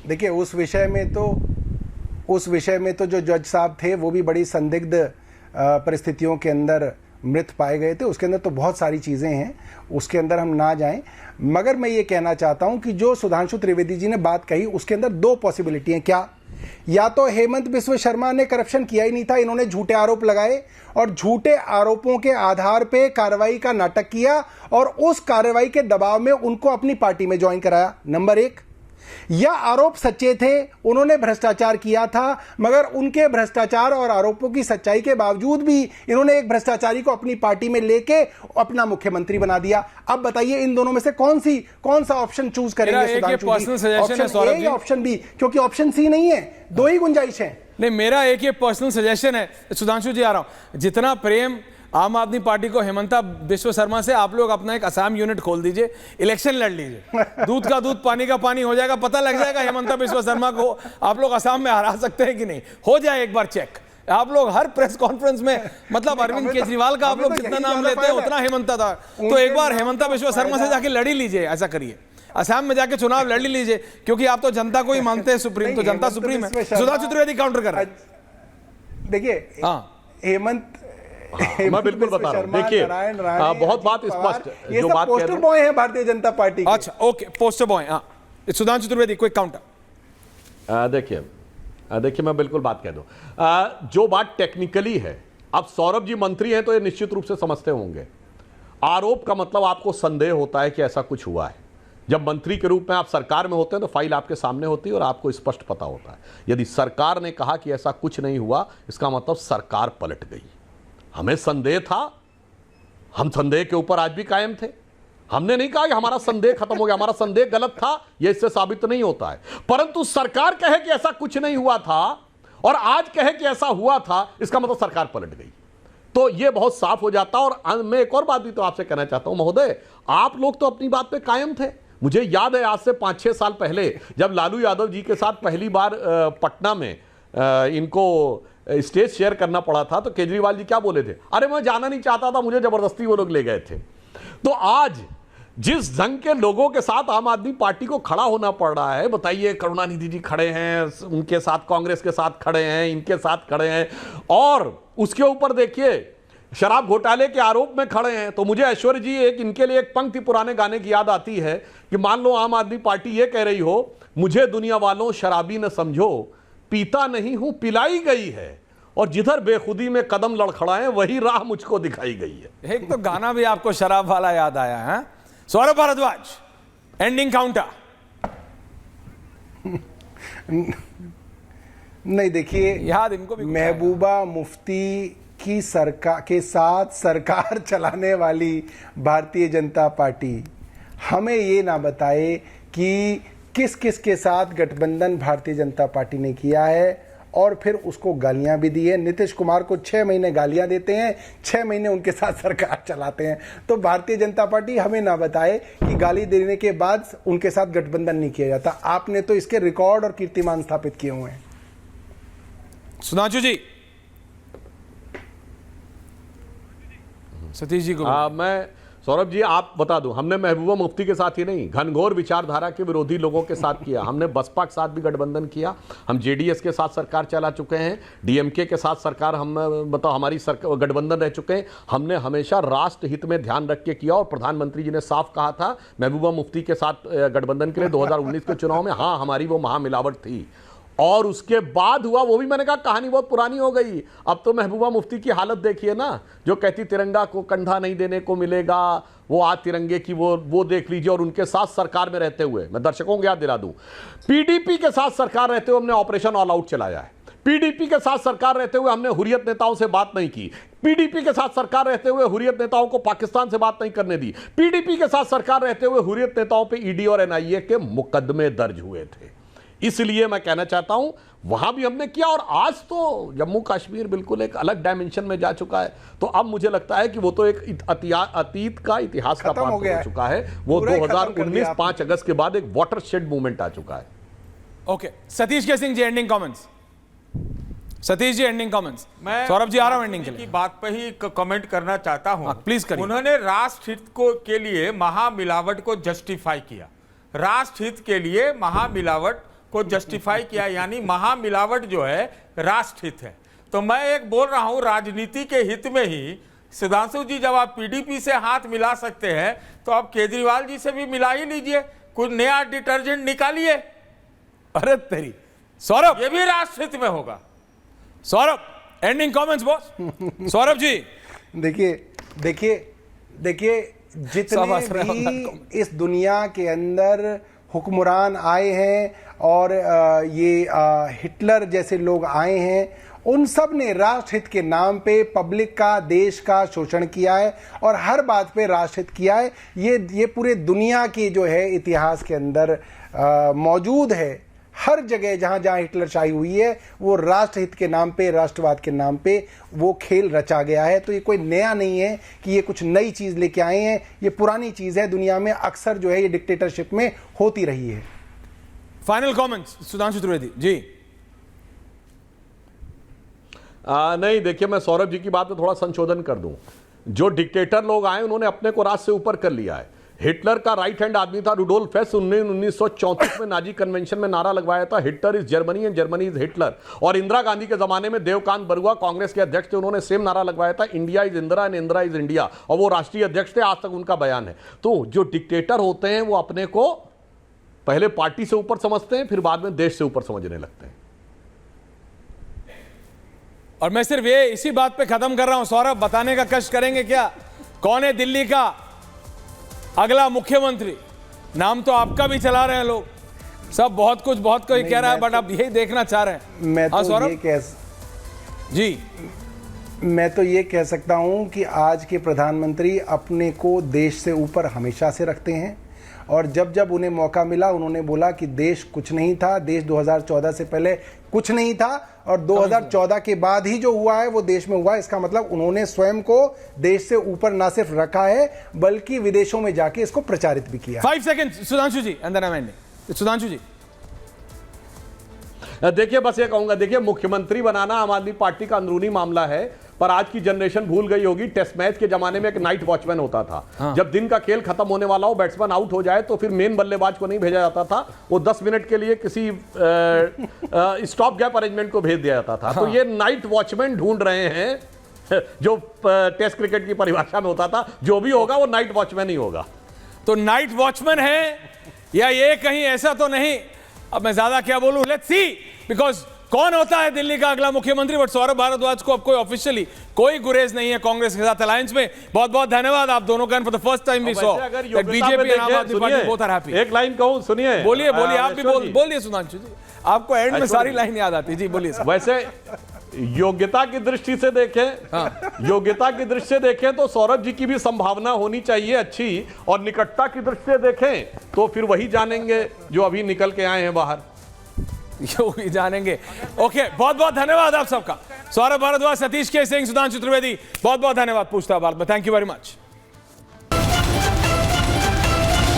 देखिए उस विषय में तो जो जज साहब थे वो भी बड़ी संदिग्ध परिस्थितियों के अंदर मृत पाए गए थे। उसके अंदर तो बहुत सारी चीज़ें हैं, उसके अंदर हम ना जाएं। मगर मैं ये कहना चाहता हूं कि जो सुधांशु त्रिवेदी जी ने बात कही उसके अंदर दो पॉसिबिलिटी हैं। क्या? या तो हेमंत बिस्व शर्मा ने करप्शन किया ही नहीं था, इन्होंने झूठे आरोप लगाए और झूठे आरोपों के आधार पे कार्रवाई का नाटक किया और उस कार्रवाई के दबाव में उनको अपनी पार्टी में ज्वाइन कराया, नंबर एक। या आरोप सच्चे थे, उन्होंने भ्रष्टाचार किया था, मगर उनके भ्रष्टाचार और आरोपों की सच्चाई के बावजूद भी इन्होंने एक भ्रष्टाचारी को अपनी पार्टी में लेके अपना मुख्यमंत्री बना दिया। अब बताइए इन दोनों में से कौन सा ऑप्शन चूज करेंगे ऑप्शन ए या ऑप्शन बी? क्योंकि ऑप्शन सी नहीं है, दो ही गुंजाइश है। नहीं, मेरा एक ये पर्सनल सजेशन है सुधांशु जी, आ रहा हूं। जितना प्रेम आम आदमी पार्टी को हेमंता बिस्व शर्मा से, आप लोग अपना एक असम यूनिट खोल दीजिए, इलेक्शन लड़ लीजिए, दूध का दूध पानी का पानी हो जाएगा, पता लग जाएगा हेमंता बिस्व शर्मा को आप लोग असम में हरा सकते हैं कि नहीं। हो जाए एक बार चेक। आप लोग हर प्रेस कॉन्फ्रेंस में मतलब अरविंद केजरीवाल का आप लोग जितना नाम लेते हैं उतना हेमंता था, तो एक बार हेमंता बिस्व शर्मा से जाके लड़ ही लीजिए। ऐसा करिए, असम में जाके चुनाव लड़ ही लीजिए, क्योंकि आप तो जनता को ही मानते हैं सुप्रीम, तो जनता सुप्रीम है। सुधांशु त्रिवेदी काउंटर कर रहे हैं। देखिए हेमंत, मैं बिल्कुल बता रहा हूं, देखिए बहुत बात स्पष्ट जो बात पोस्टर बॉय है भारतीय जनता पार्टी के। अच्छा okay, poster boy. Sudhanshu Trivedi कोई काउंटर। देखिए मैं बिल्कुल बात कह दूं, जो बात टेक्निकली है, अब सौरभ जी मंत्री हैं तो ये निश्चित रूप से समझते होंगे। आरोप का मतलब आपको संदेह होता है कि ऐसा कुछ हुआ है। जब मंत्री के रूप में आप सरकार में होते हैं तो फाइल आपके सामने होती है और आपको स्पष्ट पता होता है। यदि सरकार ने कहा कि ऐसा कुछ नहीं हुआ, इसका मतलब सरकार पलट गई। हमें संदेह था, हम संदेह के ऊपर आज भी कायम थे। हमने नहीं कहा कि हमारा संदेह खत्म हो गया, हमारा संदेह गलत था, यह इससे साबित नहीं होता है। परंतु सरकार कहे कि ऐसा कुछ नहीं हुआ था और आज कहे कि ऐसा हुआ था, इसका मतलब सरकार पलट गई, तो यह बहुत साफ हो जाता। और मैं एक और बात भी तो आपसे कहना चाहता हूं महोदय, आप लोग तो अपनी बात पे कायम थे। मुझे याद है आज से 5-6 साल पहले जब लालू यादव जी के साथ पहली बार पटना में इनको स्टेज शेयर करना पड़ा था, तो केजरीवाल जी क्या बोले थे? अरे मैं जाना नहीं चाहता था, मुझे जबरदस्ती वो लोग ले गए थे। तो आज जिस ढंग के लोगों के साथ आम आदमी पार्टी को खड़ा होना पड़ रहा है, बताइए, करुणानिधि जी खड़े हैं उनके साथ, कांग्रेस के साथ खड़े हैं, इनके साथ खड़े हैं, और उसके ऊपर देखिए शराब घोटाले के आरोप में खड़े हैं। तो मुझे ऐश्वर्य जी इनके लिए एक पंक्ति पुराने गाने की याद आती है कि मान लो आम आदमी पार्टी ये कह रही हो, मुझे दुनिया वालों शराबी न समझो, पीता नहीं हूं पिलाई गई है, और जिधर बेखुदी में कदम लड़खड़ाए वही राह मुझको दिखाई गई है। एक तो गाना भी आपको शराब वाला याद आया है। Saurabh Bhardwaj, ending counter. नहीं, देखिए याद इनको भी महबूबा मुफ्ती की सरकार के साथ सरकार चलाने वाली भारतीय जनता पार्टी हमें ये ना बताए कि किस किस के साथ गठबंधन भारतीय जनता पार्टी ने किया है और फिर उसको गालियां भी दी है। नीतीश कुमार को 6 महीने गालियां देते हैं, 6 महीने उनके साथ सरकार चलाते हैं। तो भारतीय जनता पार्टी हमें ना बताए कि गाली देने के बाद उनके साथ गठबंधन नहीं किया जाता। आपने तो इसके रिकॉर्ड और कीर्तिमान स्थापित किए हुए हैं। सुधांशु जी, सतीश जी को मैं सौरभ जी आप बता दूं, हमने महबूबा मुफ्ती के साथ ही नहीं, घनघोर विचारधारा के विरोधी लोगों के साथ किया। हमने बसपा के साथ भी गठबंधन किया, हम जेडीएस के साथ सरकार चला चुके हैं, डीएमके के साथ सरकार हम बताओ हमारी गठबंधन रह चुके हैं। हमने हमेशा राष्ट्र हित में ध्यान रख के किया और प्रधानमंत्री जी ने साफ कहा था महबूबा मुफ्ती के साथ गठबंधन के लिए 2019 के चुनाव में, हाँ हमारी वो महामिलावट थी। और उसके बाद हुआ, वो भी मैंने कहा कहानी बहुत पुरानी हो गई। अब तो महबूबा मुफ्ती की हालत देखिए ना, जो कहती तिरंगा को कंधा नहीं देने को मिलेगा, वो आज तिरंगे की वो देख लीजिए। और उनके साथ सरकार में रहते हुए, मैं दर्शकों को याद दिला दूं, पीडीपी के साथ सरकार रहते हुए हमने ऑपरेशन ऑल आउट चलाया है। पीडीपी के साथ सरकार रहते हुए हमने हुर्रियत नेताओं से बात नहीं की। पीडीपी के साथ सरकार रहते हुए हुर्रियत नेताओं को पाकिस्तान से बात नहीं करने दी। पीडीपी के साथ सरकार रहते हुए हुर्रियत नेताओं पे ईडी और एनआईए के मुकदमे दर्ज हुए थे। इसलिए मैं कहना चाहता हूं वहां भी हमने किया, और आज तो जम्मू कश्मीर बिल्कुल एक अलग डायमेंशन में जा चुका है। तो अब मुझे लगता है कि वो तो एक अतीत का इतिहास का पार्ट हो चुका है। वो 2019 5 अगस्त के बाद एक वाटरशेड मूवमेंट आ चुका है। ओके, सतीश के Singh ji ending comments. Satish ji ending comments. मैं सौरभ जी आ रहा हूं एंडिंग के लिए। बात पे ही कमेंट करना चाहता हूं। प्लीज करिए। उन्होंने राष्ट्र हित को के लिए महामिलावट को जस्टिफाई किया। राष्ट्र हित के लिए महामिलावट को जस्टिफाई किया, यानी महामिलावट जो है राष्ट्र हित है। तो मैं एक बोल रहा हूं, राजनीति के हित में ही सुधांशु जी, जब आप पीडीपी से हाथ मिला सकते हैं तो आप केजरीवाल जी से भी मिला ही लीजिए, कुछ नया डिटर्जेंट निकालिए। अरे तेरी सौरभ, ये भी राष्ट्र हित में होगा। Saurabh, ending comments boss. Saurabh ji, देखिए जितने भी इस दुनिया के अंदर हुक्मरान आए हैं और ये हिटलर जैसे लोग आए हैं, उन सब ने राष्ट्र हित के नाम पे पब्लिक का, देश का शोषण किया है और हर बात पे राष्ट्र हित किया है। ये पूरे दुनिया की जो है इतिहास के अंदर मौजूद है। हर जगह जहां जहां हिटलरशाही हुई है वो राष्ट्र हित के नाम पे, राष्ट्रवाद के नाम पे वो खेल रचा गया है। तो ये कोई नया नहीं है कि ये कुछ नई चीज लेके आए हैं, ये पुरानी चीज है, दुनिया में अक्सर जो है ये डिक्टेटरशिप में होती रही है। Final comments Sudhanshu Trivedi ji. नहीं, देखिए मैं सौरभ जी की बात में थोड़ा संशोधन कर दूं। जो डिक्टेटर लोग आए उन्होंने अपने को राष्ट्र से ऊपर कर लिया है। हिटलर का राइट हैंड आदमी था रुडोल्फ हेस, 1934 में नाजी कन्वेंशन में नारा लगवाया था, Hitler is Germany and Germany is Hitler. और इंदिरा गांधी के जमाने में देवकांत बरुआ कांग्रेस के अध्यक्ष थे, उन्होंने सेम नारा लगवाया था, India is Indira and Indira is India, और वो राष्ट्रीय अध्यक्ष थे, आज तक उनका बयान है। तो जो डिक्टेटर होते हैं वो अपने को पहले पार्टी से ऊपर समझते हैं, फिर बाद में देश से ऊपर समझने लगते हैं। और मैं सिर्फ ये इसी बात पे खत्म कर रहा हूं, सौरभ बताने का कष्ट करेंगे क्या, कौन है दिल्ली का अगला मुख्यमंत्री? नाम तो आपका भी चला रहे हैं लोग, सब बहुत कुछ कह रहा है, बट आप यही देखना चाह रहे हैं। मैं तो ये कह सकता हूं कि आज के प्रधानमंत्री अपने को देश से ऊपर हमेशा से रखते हैं और जब जब उन्हें मौका मिला उन्होंने बोला कि देश कुछ नहीं था, देश 2014 से पहले कुछ नहीं था और 2014 के बाद ही जो हुआ है वो देश में हुआ है। इसका मतलब उन्होंने स्वयं को देश से ऊपर ना सिर्फ रखा है बल्कि विदेशों में जाके इसको प्रचारित भी किया। 5 सेकंड सुधांशु जी, अंदर सुधांशु जी। देखिए बस ये कहूंगा, देखिए मुख्यमंत्री बनाना आम आदमी पार्टी का अंदरूनी मामला है, पर आज की जनरेशन भूल गई होगी टेस्ट मैच के जमाने में एक नाइट वॉचमैन होता था। हाँ। जब दिन का खेल खत्म होने वाला हो, बैट्समैन आउट हो जाए तो फिर मेन बल्लेबाज को नहीं भेजा जाता था, वो 10 मिनट के लिए किसी स्टॉप गैप अरेंजमेंट को भेज दिया जाता था। हाँ। तो ये नाइट वॉचमैन ढूंढ रहे हैं जो टेस्ट क्रिकेट की परिभाषा में होता था, जो भी होगा वो नाइट वॉचमैन ही होगा। तो नाइट वॉचमैन है या ये कहीं ऐसा तो नहीं, अब मैं ज्यादा क्या बोलूं, लेट्स सी, बिकॉज कौन होता है दिल्ली का अगला मुख्यमंत्री। बट सौरभ भारद्वाज को अब कोई ऑफिशियली कोई गुरेज नहीं है कांग्रेस के साथ अलायंस में। बहुत बहुत धन्यवाद आप दोनों का। For the first time we saw that BJP and Aam Aadmi party both are happy. एक लाइन कहूं, सुनिए। बोलिए आप भी बोलिए सुधांशु जी, आपको एंड में सारी लाइन याद आती जी, बोलिए। वैसे योग्यता की दृष्टि से देखें, हाँ। योग्यता की दृष्टि से देखें तो सौरभ जी की भी संभावना होनी चाहिए अच्छी, और निकटता की दृष्टि से देखें तो फिर वही जानेंगे जो अभी निकल के आए हैं बाहर, ये जानेंगे। ओके, बहुत बहुत धन्यवाद आप सबका। सौरभ भारद्वाज, सतीश के सिंह, सुधांशु त्रिवेदी, बहुत बहुत धन्यवाद। पूछता भारत में, थैंक यू वेरी मच।